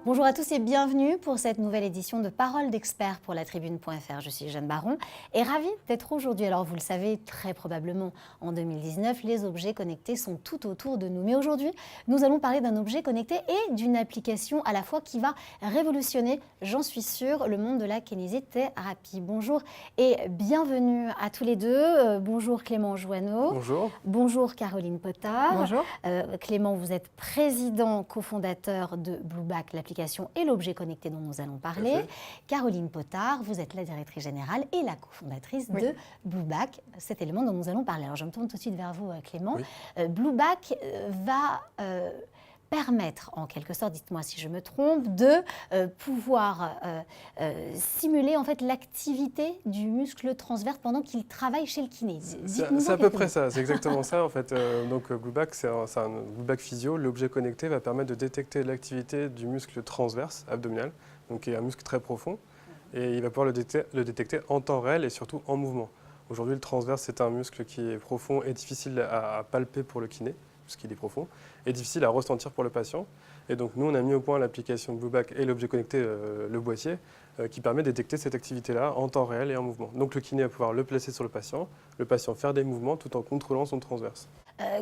Bonjour à tous et bienvenue pour cette nouvelle édition de Parole d'experts pour la Tribune.fr. Je suis Jeanne Baron et ravie d'être aujourd'hui. Alors vous le savez très probablement, en 2019, les objets connectés sont tout autour de nous. Mais aujourd'hui, nous allons parler d'un objet connecté et d'une application à la fois qui va révolutionner, j'en suis sûre, le monde de la kinésithérapie. Bonjour et bienvenue à tous les deux. Bonjour Clément Joanneau. Bonjour. Bonjour Caroline Potard. Bonjour. Clément, vous êtes président, cofondateur de Blueback, l'application et l'objet connecté dont nous allons parler. Caroline Potard, vous êtes la directrice générale et la cofondatrice de Blueback, cet élément dont nous allons parler. Alors je me tourne tout de suite vers vous Clément. Oui. Blueback va permettre, en quelque sorte, dites-moi si je me trompe, de pouvoir simuler en fait l'activité du muscle transverse pendant qu'il travaille chez le kiné. C'est à peu près ça, c'est exactement ça en fait. Donc Blueback, c'est un Blueback Physio. L'objet connecté va permettre de détecter l'activité du muscle transverse abdominal, donc qui est un muscle très profond, et il va pouvoir le détecter en temps réel et surtout en mouvement. Aujourd'hui, le transverse, c'est un muscle qui est profond et difficile à palper pour le kiné, puisqu'il est profond, et difficile à ressentir pour le patient. Et donc nous, on a mis au point l'application Blueback et l'objet connecté, le boîtier, qui permet de détecter cette activité-là en temps réel et en mouvement. Donc le kiné va pouvoir le placer sur le patient faire des mouvements tout en contrôlant son transverse.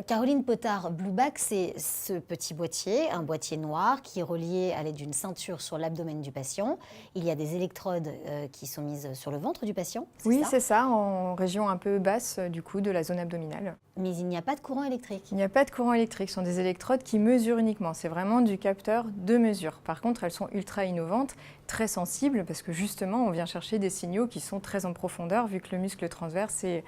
Caroline Potard, Blueback, c'est ce petit boîtier, un boîtier noir qui est relié à l'aide d'une ceinture sur l'abdomen du patient. Il y a des électrodes qui sont mises sur le ventre du patient. Oui, c'est ça, en région un peu basse du coup de la zone abdominale. Mais il n'y a pas de courant électrique. Il n'y a pas de courant électrique, ce sont des électrodes qui mesurent uniquement. C'est vraiment du capteur de mesure. Par contre, elles sont ultra innovantes, très sensibles, parce que justement, on vient chercher des signaux qui sont très en profondeur, vu que le muscle transverse est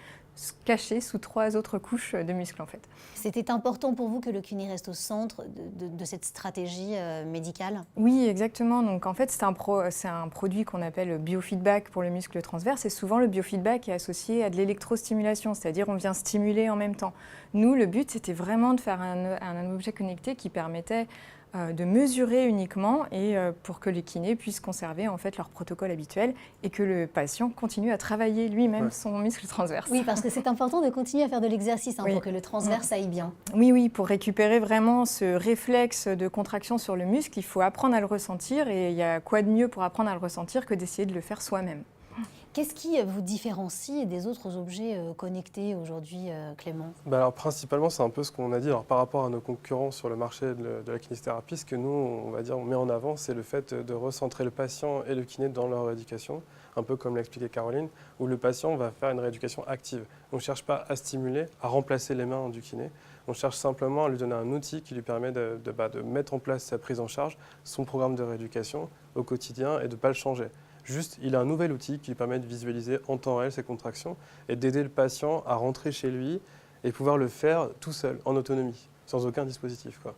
caché sous 3 autres couches de muscles en fait. C'était important pour vous que le kiné reste au centre de cette stratégie médicale? Oui, exactement. Donc en fait, c'est un produit qu'on appelle biofeedback pour le muscle transverse, et souvent le biofeedback est associé à de l'électrostimulation, c'est-à-dire on vient stimuler en même temps. Nous, le but, c'était vraiment de faire un objet connecté qui permettait de mesurer uniquement et pour que les kinés puissent conserver en fait leur protocole habituel et que le patient continue à travailler lui-même son muscle transverse. Oui, parce que c'est important de continuer à faire de l'exercice pour que le transverse aille bien. Oui, pour récupérer vraiment ce réflexe de contraction sur le muscle, il faut apprendre à le ressentir, et il y a quoi de mieux pour apprendre à le ressentir que d'essayer de le faire soi-même. Qu'est-ce qui vous différencie des autres objets connectés aujourd'hui, Clément? Alors principalement, c'est un peu ce qu'on a dit. Alors, par rapport à nos concurrents sur le marché de la kinésithérapie, ce que nous, on va dire, on met en avant, c'est le fait de recentrer le patient et le kiné dans leur rééducation, un peu comme l'a expliqué Caroline, où le patient va faire une rééducation active. On ne cherche pas à stimuler, à remplacer les mains du kiné. On cherche simplement à lui donner un outil qui lui permet de mettre en place sa prise en charge, son programme de rééducation au quotidien, et de ne pas le changer. Juste, il a un nouvel outil qui lui permet de visualiser en temps réel ses contractions et d'aider le patient à rentrer chez lui et pouvoir le faire tout seul, en autonomie, sans aucun dispositif, quoi.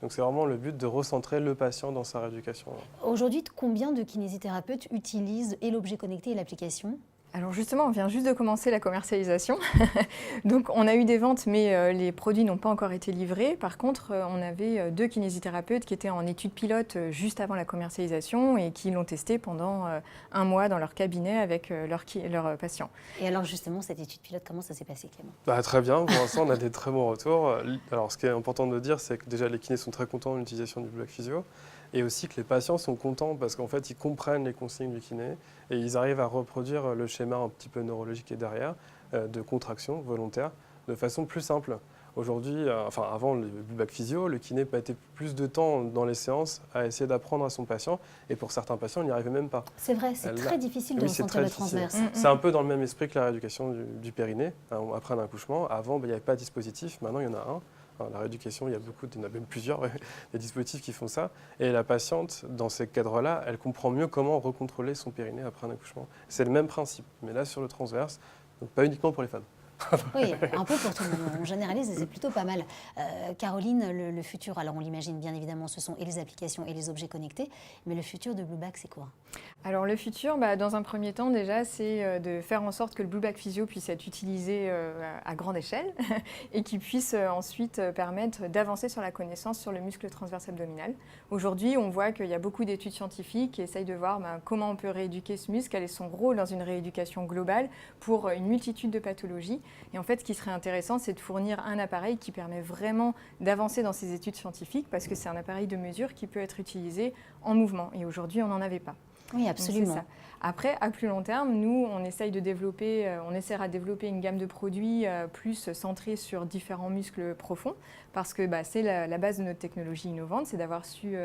Donc c'est vraiment le but de recentrer le patient dans sa rééducation. Aujourd'hui, combien de kinésithérapeutes utilisent et l'objet connecté et l'application ? Alors justement, on vient juste de commencer la commercialisation. Donc on a eu des ventes, mais les produits n'ont pas encore été livrés. Par contre, on avait 2 kinésithérapeutes qui étaient en étude pilote juste avant la commercialisation et qui l'ont testé pendant 1 mois dans leur cabinet avec leurs patients. Et alors justement, cette étude pilote, comment ça s'est passé, Clément? Très bien, pour l'instant on a des très bons retours. Alors ce qui est important de dire, c'est que déjà les kinés sont très contents de l'utilisation du Blueback Physio, et aussi que les patients sont contents parce qu'en fait ils comprennent les consignes du kiné et ils arrivent à reproduire le schéma un petit peu neurologique qui est derrière, de contraction volontaire, de façon plus simple. Aujourd'hui, avant le Blueback Physio, le kiné passait plus de temps dans les séances à essayer d'apprendre à son patient, et pour certains patients, il n'y arrivait même pas. C'est vrai, c'est très difficile de ressentir le transverse. C'est un peu dans le même esprit que la rééducation du périnée, après un accouchement. Avant, il n'y avait pas de dispositif, maintenant il y en a un. La rééducation, il y en a même plusieurs, des dispositifs qui font ça. Et la patiente, dans ces cadres-là, elle comprend mieux comment recontrôler son périnée après un accouchement. C'est le même principe, mais là sur le transverse, donc pas uniquement pour les femmes. Oui, un peu pour tout le monde. On généralise et c'est plutôt pas mal. Caroline, le futur, alors on l'imagine bien évidemment, ce sont et les applications et les objets connectés, mais le futur de Blueback, c'est quoi? Alors le futur, dans un premier temps déjà, c'est de faire en sorte que le Blueback Physio puisse être utilisé à grande échelle et qu'il puisse ensuite permettre d'avancer sur la connaissance sur le muscle transverse abdominal. Aujourd'hui, on voit qu'il y a beaucoup d'études scientifiques qui essayent de voir comment on peut rééduquer ce muscle, quel est son rôle dans une rééducation globale pour une multitude de pathologies. Et en fait, ce qui serait intéressant, c'est de fournir un appareil qui permet vraiment d'avancer dans ces études scientifiques parce que c'est un appareil de mesure qui peut être utilisé en mouvement. Et aujourd'hui, on n'en avait pas. Oui, absolument. Donc, après, à plus long terme, nous, on essaiera de développer une gamme de produits plus centrés sur différents muscles profonds, parce que c'est la base de notre technologie innovante, c'est d'avoir su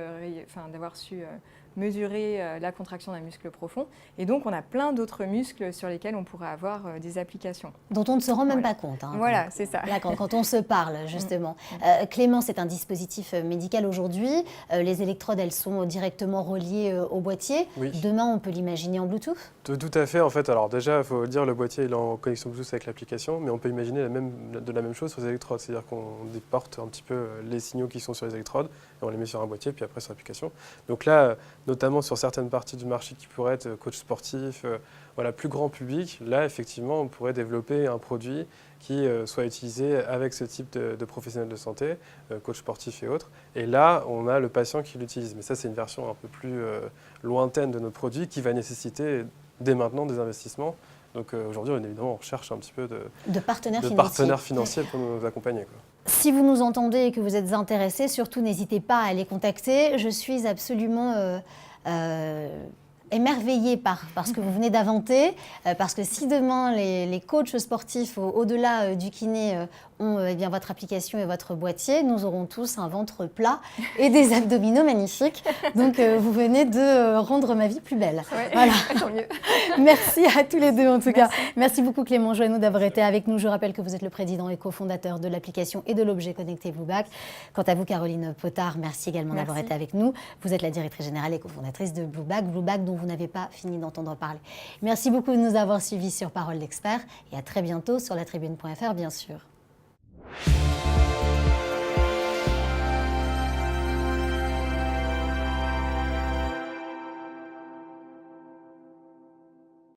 mesurer la contraction d'un muscle profond. Et donc, on a plein d'autres muscles sur lesquels on pourrait avoir des applications. Dont on ne se rend même pas compte. Voilà, c'est ça. Là, quand on se parle, justement. Clément, c'est un dispositif médical aujourd'hui. Les électrodes, elles sont directement reliées au boîtier. Oui. Demain, on peut l'imaginer en Bluetooth? Tout à fait, en fait. Alors déjà, il faut dire, le boîtier il est en connexion Bluetooth avec l'application, mais on peut imaginer de la même chose sur les électrodes. C'est-à-dire qu'on déporte un petit peu les signaux qui sont sur les électrodes et on les met sur un boîtier, puis après sur l'application. Donc là, notamment sur certaines parties du marché qui pourraient être coach sportif, plus grand public, là, effectivement, on pourrait développer un produit qui soit utilisé avec ce type de professionnels de santé, coach sportif et autres. Et là, on a le patient qui l'utilise. Mais ça, c'est une version un peu plus lointaine de notre produit qui va nécessiter dès maintenant des investissements. Donc aujourd'hui, évidemment, on cherche un petit peu de partenaires financiers pour nous accompagner, quoi. Si vous nous entendez et que vous êtes intéressés, surtout n'hésitez pas à les contacter. Je suis absolument émerveillée par ce que vous venez d'inventer, parce que si demain les coachs sportifs au-delà du kiné ont votre application et votre boîtier, nous aurons tous un ventre plat et des abdominaux magnifiques. Donc vous venez de rendre ma vie plus belle. Ouais, voilà. Tant mieux. Merci à tous les deux en tout cas. Merci beaucoup Clément Joanneau d'avoir été avec nous. Je rappelle que vous êtes le président et cofondateur de l'application et de l'objet connecté Blueback. Quant à vous Caroline Potard, merci également d'avoir été avec nous. Vous êtes la directrice générale et cofondatrice de Blueback dont vous n'avez pas fini d'entendre parler. Merci beaucoup de nous avoir suivis sur Parole d'Expert et à très bientôt sur latribune.fr bien sûr.